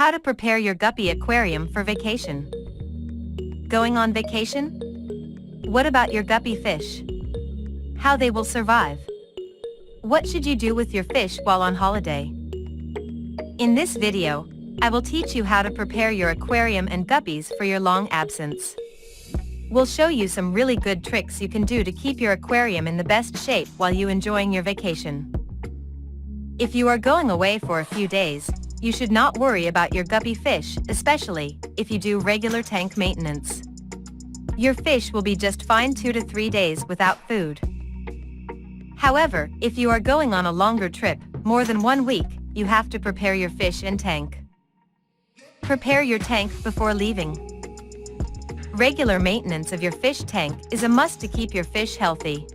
How to prepare your Guppy Aquarium for vacation. Going on vacation? What about your guppy fish? How they will survive? What should you do with your fish while on holiday? In this video, I will teach you how to prepare your aquarium and guppies for your long absence. We'll show you some really good tricks you can do to keep your aquarium in the best shape while you enjoying your vacation. If you are going away for a few days, you should not worry about your guppy fish, especially if you do regular tank maintenance. Your fish will be just fine 2 to 3 days without food. However, if you are going on a longer trip, more than 1 week, you have to prepare your fish and tank. Prepare your tank before leaving. Regular maintenance of your fish tank is a must to keep your fish healthy.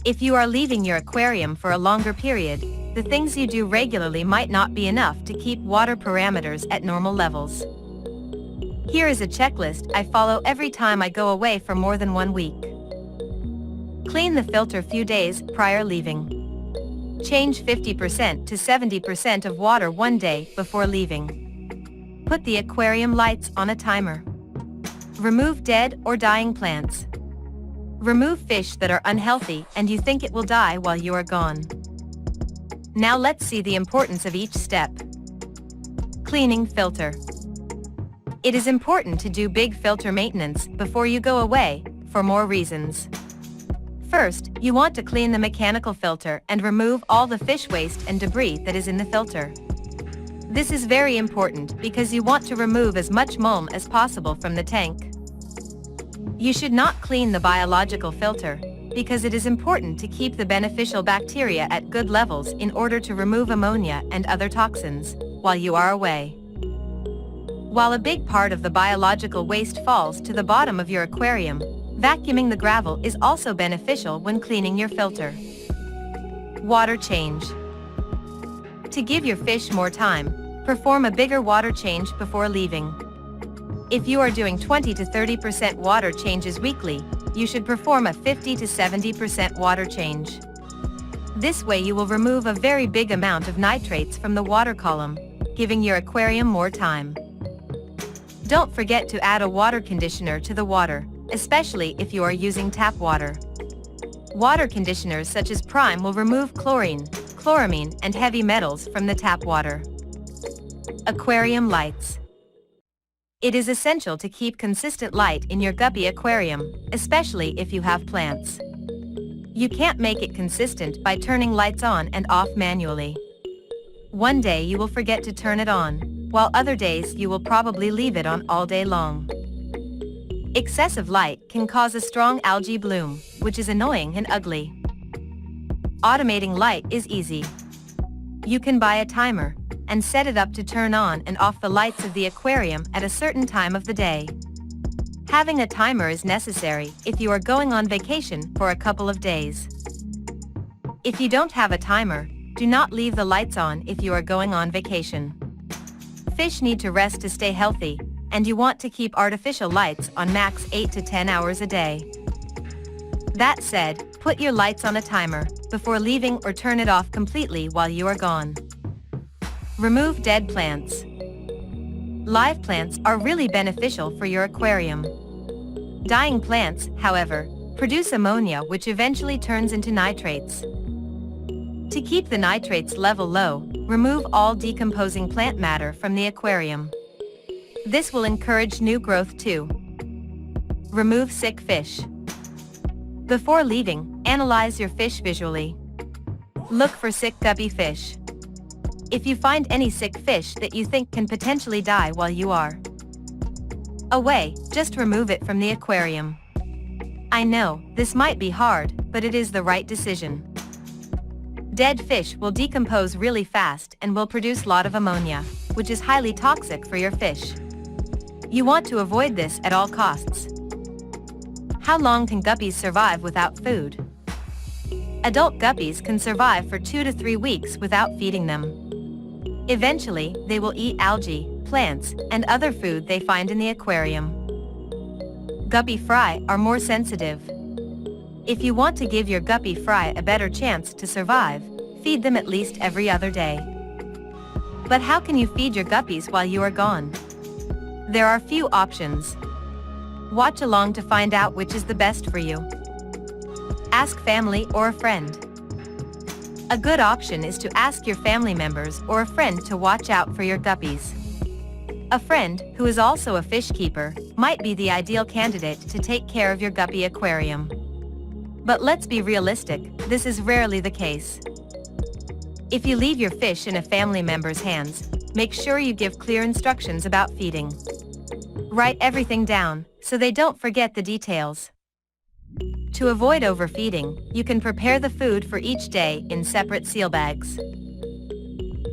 If you are leaving your aquarium for a longer period, the things you do regularly might not be enough to keep water parameters at normal levels. Here is a checklist I follow every time I go away for more than 1 week. Clean the filter few days prior leaving. Change 50% to 70% of water 1 day before leaving. Put the aquarium lights on a timer. Remove dead or dying plants. Remove fish that are unhealthy and you think it will die while you are gone. Now let's see the importance of each step. Cleaning filter. It is important to do big filter maintenance before you go away, for more reasons. First, you want to clean the mechanical filter and remove all the fish waste and debris that is in the filter. This is very important because you want to remove as much mulm as possible from the tank. You should not clean the biological filter, because it is important to keep the beneficial bacteria at good levels in order to remove ammonia and other toxins while you are away. While a big part of the biological waste falls to the bottom of your aquarium, vacuuming the gravel is also beneficial when cleaning your filter. Water change. To give your fish more time, perform a bigger water change before leaving. If you are doing 20 to 30% water changes weekly, you should perform a 50 to 70% water change. This way you will remove a very big amount of nitrates from the water column, giving your aquarium more time. Don't forget to add a water conditioner to the water, especially if you are using tap water. Water conditioners such as Prime will remove chlorine, chloramine, and heavy metals from the tap water. Aquarium lights. It is essential to keep consistent light in your guppy aquarium, especially if you have plants. You can't make it consistent by turning lights on and off manually. One day you will forget to turn it on, while other days you will probably leave it on all day long. Excessive light can cause a strong algae bloom, which is annoying and ugly. Automating light is easy. You can buy a timer and set it up to turn on and off the lights of the aquarium at a certain time of the day. Having a timer is necessary if you are going on vacation for a couple of days. If you don't have a timer, do not leave the lights on if you are going on vacation. Fish need to rest to stay healthy, and you want to keep artificial lights on max 8 to 10 hours a day. That said, put your lights on a timer before leaving or turn it off completely while you are gone. Remove dead plants. Live plants are really beneficial for your aquarium. Dying plants, however, produce ammonia which eventually turns into nitrates. To keep the nitrates level low, remove all decomposing plant matter from the aquarium. This will encourage new growth too. Remove sick fish. Before leaving, analyze your fish visually. Look for sick guppy fish. If you find any sick fish that you think can potentially die while you are away, just remove it from the aquarium. I know, this might be hard, but it is the right decision. Dead fish will decompose really fast and will produce a lot of ammonia, which is highly toxic for your fish. You want to avoid this at all costs. How long can guppies survive without food? Adult guppies can survive for 2 to 3 weeks without feeding them. Eventually, they will eat algae, plants, and other food they find in the aquarium. Guppy fry are more sensitive. If you want to give your guppy fry a better chance to survive, feed them at least every other day. But how can you feed your guppies while you are gone? There are few options. Watch along to find out which is the best for you. Ask family or a friend. A good option is to ask your family members or a friend to watch out for your guppies. A friend, who is also a fish keeper, might be the ideal candidate to take care of your guppy aquarium. But let's be realistic, this is rarely the case. If you leave your fish in a family member's hands, make sure you give clear instructions about feeding. Write everything down, so they don't forget the details. To avoid overfeeding, you can prepare the food for each day in separate seal bags.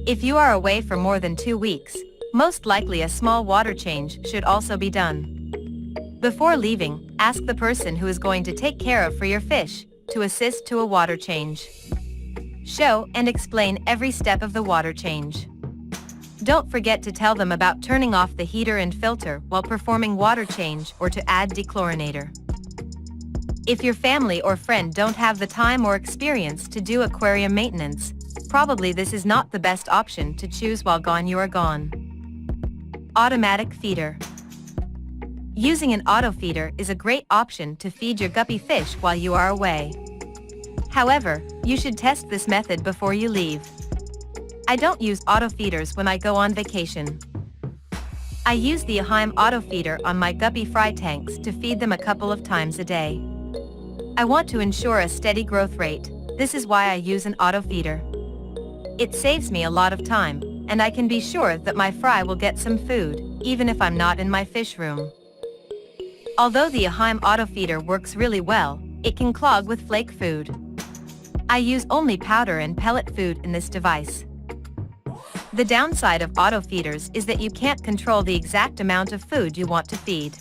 If you are away for more than 2 weeks, most likely a small water change should also be done. Before leaving, ask the person who is going to take care of for your fish to assist to a water change. Show and explain every step of the water change. Don't forget to tell them about turning off the heater and filter while performing water change or to add dechlorinator. If your family or friend don't have the time or experience to do aquarium maintenance, probably this is not the best option to choose while you are gone. Automatic feeder. Using an auto feeder is a great option to feed your guppy fish while you are away. However, you should test this method before you leave. I don't use auto feeders when I go on vacation. I use the EHEIM auto feeder on my guppy fry tanks to feed them a couple of times a day. I want to ensure a steady growth rate, this is why I use an auto feeder. It saves me a lot of time, and I can be sure that my fry will get some food, even if I'm not in my fish room. Although the EHEIM auto feeder works really well, it can clog with flake food. I use only powder and pellet food in this device. The downside of auto feeders is that you can't control the exact amount of food you want to feed.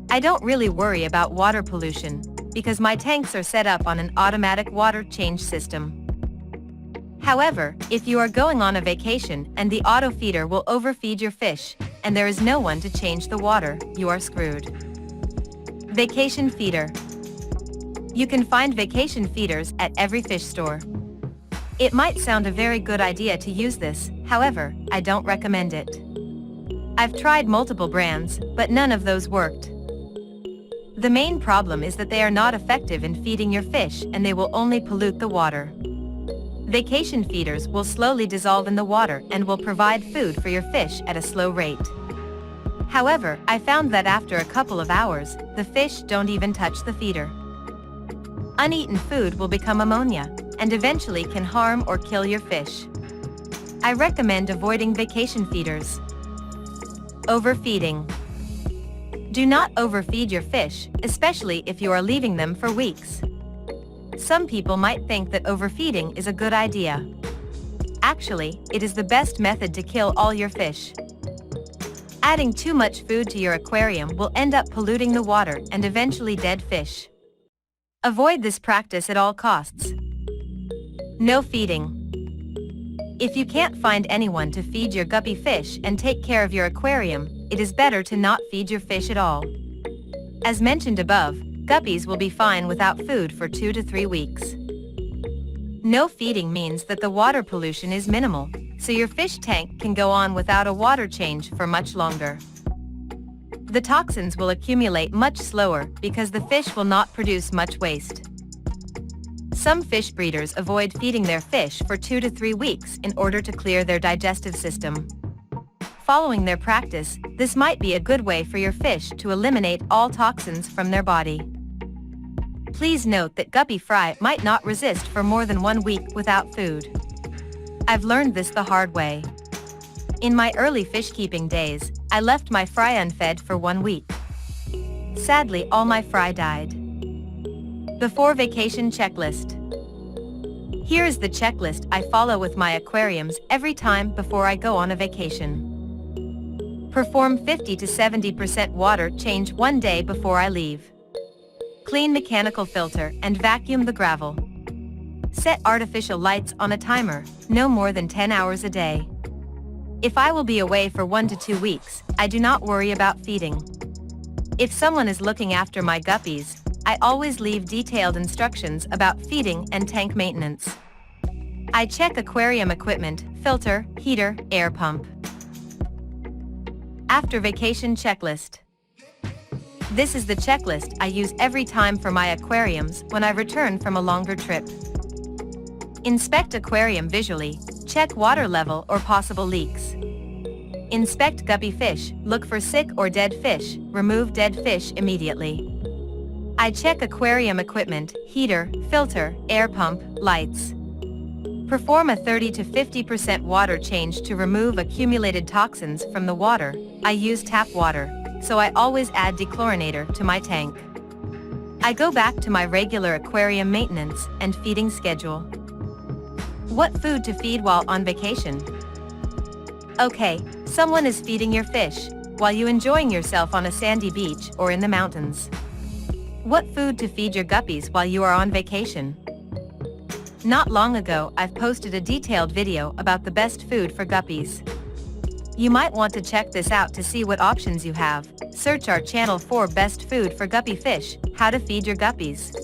I don't really worry about water pollution, because my tanks are set up on an automatic water change system. However, if you are going on a vacation and the auto feeder will overfeed your fish, and there is no one to change the water, you are screwed. Vacation feeder. You can find vacation feeders at every fish store. It might sound a very good idea to use this, however, I don't recommend it. I've tried multiple brands, but none of those worked. The main problem is that they are not effective in feeding your fish and they will only pollute the water. Vacation feeders will slowly dissolve in the water and will provide food for your fish at a slow rate. However, I found that after a couple of hours, the fish don't even touch the feeder. Uneaten food will become ammonia, and eventually can harm or kill your fish. I recommend avoiding vacation feeders. Overfeeding. Do not overfeed your fish, especially if you are leaving them for weeks. Some people might think that overfeeding is a good idea. Actually, it is the best method to kill all your fish. Adding too much food to your aquarium will end up polluting the water and eventually dead fish. Avoid this practice at all costs. No feeding. If you can't find anyone to feed your guppy fish and take care of your aquarium, it is better to not feed your fish at all. As mentioned above, guppies will be fine without food for 2 to 3 weeks. No feeding means that the water pollution is minimal, so your fish tank can go on without a water change for much longer. The toxins will accumulate much slower because the fish will not produce much waste. Some fish breeders avoid feeding their fish for 2 to 3 weeks in order to clear their digestive system. Following their practice, this might be a good way for your fish to eliminate all toxins from their body. Please note that guppy fry might not resist for more than 1 week without food. I've learned this the hard way. In my early fish keeping days, I left my fry unfed for 1 week. Sadly, all my fry died. Before vacation checklist. Here is the checklist I follow with my aquariums every time before I go on a vacation. Perform 50 to 70% water change 1 day before I leave. Clean mechanical filter and vacuum the gravel. Set artificial lights on a timer, no more than 10 hours a day. If I will be away for 1 to 2 weeks, I do not worry about feeding. If someone is looking after my guppies, I always leave detailed instructions about feeding and tank maintenance. I check aquarium equipment, filter, heater, air pump. After vacation checklist. This is the checklist I use every time for my aquariums when I return from a longer trip. Inspect aquarium visually, check water level or possible leaks. Inspect guppy fish, look for sick or dead fish, remove dead fish immediately. I check aquarium equipment, heater, filter, air pump, lights. Perform a 30 to 50% water change to remove accumulated toxins from the water. I use tap water, so I always add dechlorinator to my tank. I go back to my regular aquarium maintenance and feeding schedule. What food to feed while on vacation? Okay, someone is feeding your fish, while you enjoying yourself on a sandy beach or in the mountains. What food to feed your guppies while you are on vacation? Not long ago, I've posted a detailed video about the best food for guppies. You might want to check this out to see what options you have. Search our channel for Best Food for Guppy Fish, How to Feed Your Guppies.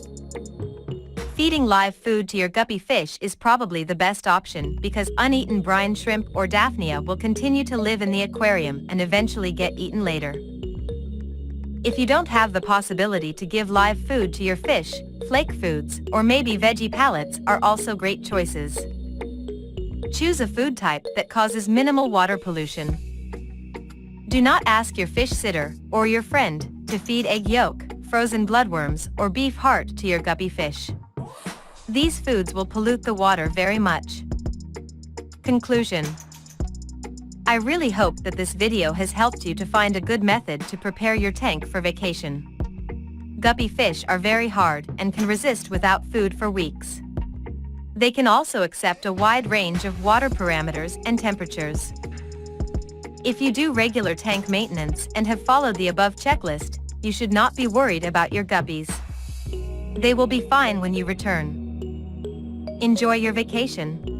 Feeding live food to your guppy fish is probably the best option because uneaten brine shrimp or Daphnia will continue to live in the aquarium and eventually get eaten later. If you don't have the possibility to give live food to your fish, flake foods, or maybe veggie pellets are also great choices. Choose a food type that causes minimal water pollution. Do not ask your fish sitter or your friend to feed egg yolk, frozen bloodworms, or beef heart to your guppy fish. These foods will pollute the water very much. Conclusion. I really hope that this video has helped you to find a good method to prepare your tank for vacation. Guppy fish are very hard and can resist without food for weeks. They can also accept a wide range of water parameters and temperatures. If you do regular tank maintenance and have followed the above checklist, you should not be worried about your guppies. They will be fine when you return. Enjoy your vacation.